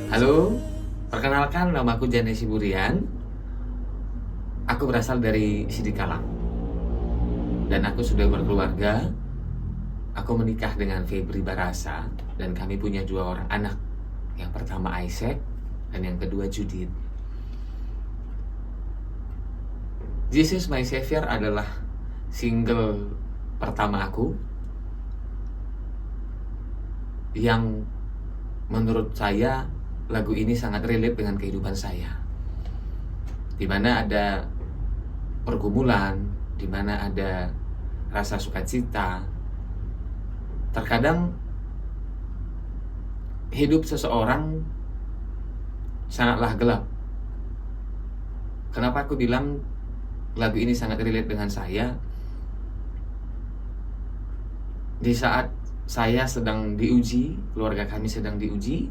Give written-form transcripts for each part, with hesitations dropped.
Halo, perkenalkan namaku Jane Siburian. Aku berasal dari Sidikalang dan aku sudah berkeluarga. Aku menikah dengan Febri Barasa dan kami punya 2 orang anak. Yang pertama Isaac dan yang kedua Judith. Jesus My Savior adalah single pertama aku yang menurut saya lagu ini sangat relate dengan kehidupan saya, di mana ada pergumulan, di mana ada rasa sukacita. Terkadang hidup seseorang sangatlah gelap. Kenapa aku bilang lagu ini sangat relate dengan saya? Di saat saya sedang diuji, keluarga kami sedang diuji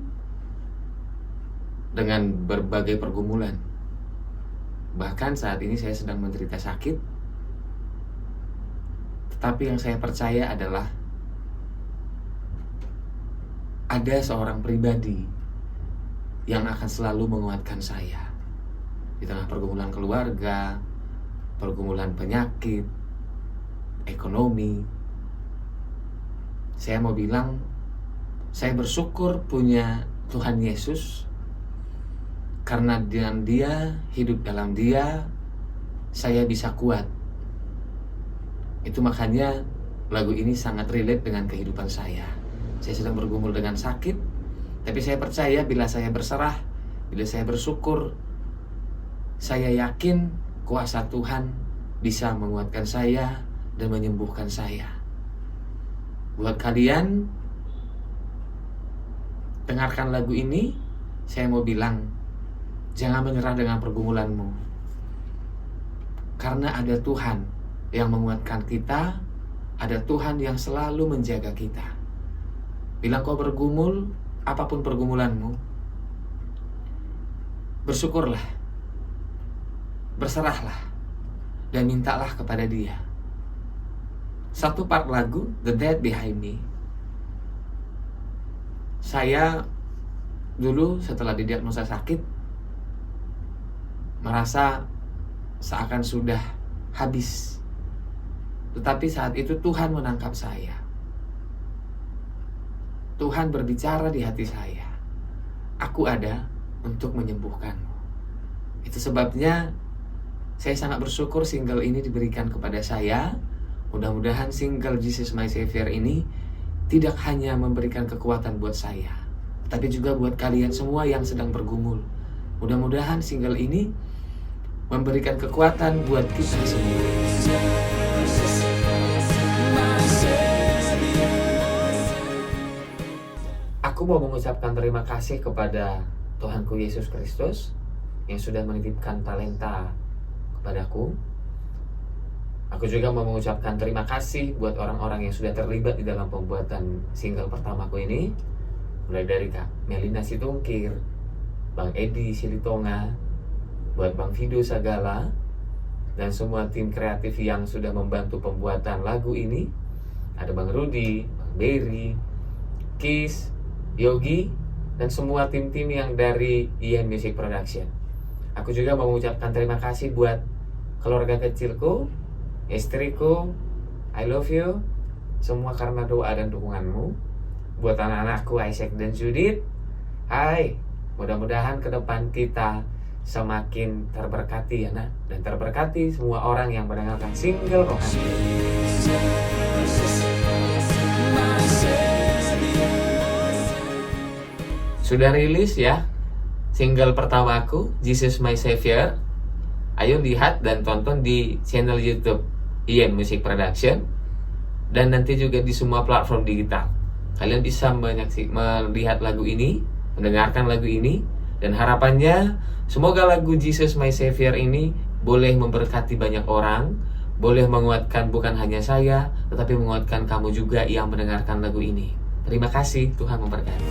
dengan berbagai pergumulan. Bahkan saat ini saya sedang menderita sakit. Tetapi yang saya percaya adalah ada seorang pribadi yang akan selalu menguatkan saya di tengah pergumulan keluarga, pergumulan penyakit, ekonomi. Saya mau bilang, saya bersyukur punya Tuhan Yesus, karena dengan Dia, hidup dalam Dia, saya bisa kuat. Itu makanya lagu ini sangat relate dengan kehidupan saya. Saya sedang bergumul dengan sakit, tapi saya percaya bila saya berserah, bila saya bersyukur, saya yakin kuasa Tuhan bisa menguatkan saya dan menyembuhkan saya. Buat kalian, dengarkan lagu ini. Saya mau bilang, jangan menyerah dengan pergumulanmu, karena ada Tuhan yang menguatkan kita, ada Tuhan yang selalu menjaga kita. Bila kau bergumul, apapun pergumulanmu, bersyukurlah, berserahlah, dan mintalah kepada Dia. Satu part lagu, The Dead Behind Me. Saya dulu setelah didiagnosa sakit, merasa seakan sudah habis. Tetapi saat itu Tuhan menangkap saya. Tuhan berbicara di hati saya. Aku ada untuk menyembuhkanmu. Itu sebabnya saya sangat bersyukur single ini diberikan kepada saya. Mudah-mudahan single Jesus My Savior ini tidak hanya memberikan kekuatan buat saya, tapi juga buat kalian semua yang sedang bergumul. Mudah-mudahan single ini memberikan kekuatan buat kita semua. Aku mau mengucapkan terima kasih kepada Tuhanku Yesus Kristus yang sudah menitipkan talenta kepadaku. Aku juga mau mengucapkan terima kasih buat orang-orang yang sudah terlibat di dalam pembuatan single pertamaku ini, mulai dari Kak Melina Situngkir, Bang Edi Silitonga, buat Bang Fido Sagala, dan semua tim kreatif yang sudah membantu pembuatan lagu ini. Ada Bang Rudi, Bang Berry, Kis, Yogi, dan semua tim-tim yang dari IM Music Production. Aku juga mau mengucapkan terima kasih buat keluarga kecilku, istriku, I love you, semua karena doa dan dukunganmu. Buat anak-anakku Isaac dan Judith, hai, mudah-mudahan ke depan kita semakin terberkati ya nak, dan terberkati semua orang yang mendengarkan single rohani. Sudah rilis ya single pertamaku, Jesus My Savior. Ayo lihat dan tonton di channel YouTube IM Music Production, dan nanti juga di semua platform digital. Kalian bisa melihat lagu ini, mendengarkan lagu ini, dan harapannya semoga lagu Jesus My Savior ini boleh memberkati banyak orang, boleh menguatkan bukan hanya saya, tetapi menguatkan kamu juga yang mendengarkan lagu ini. Terima kasih, Tuhan memberkati.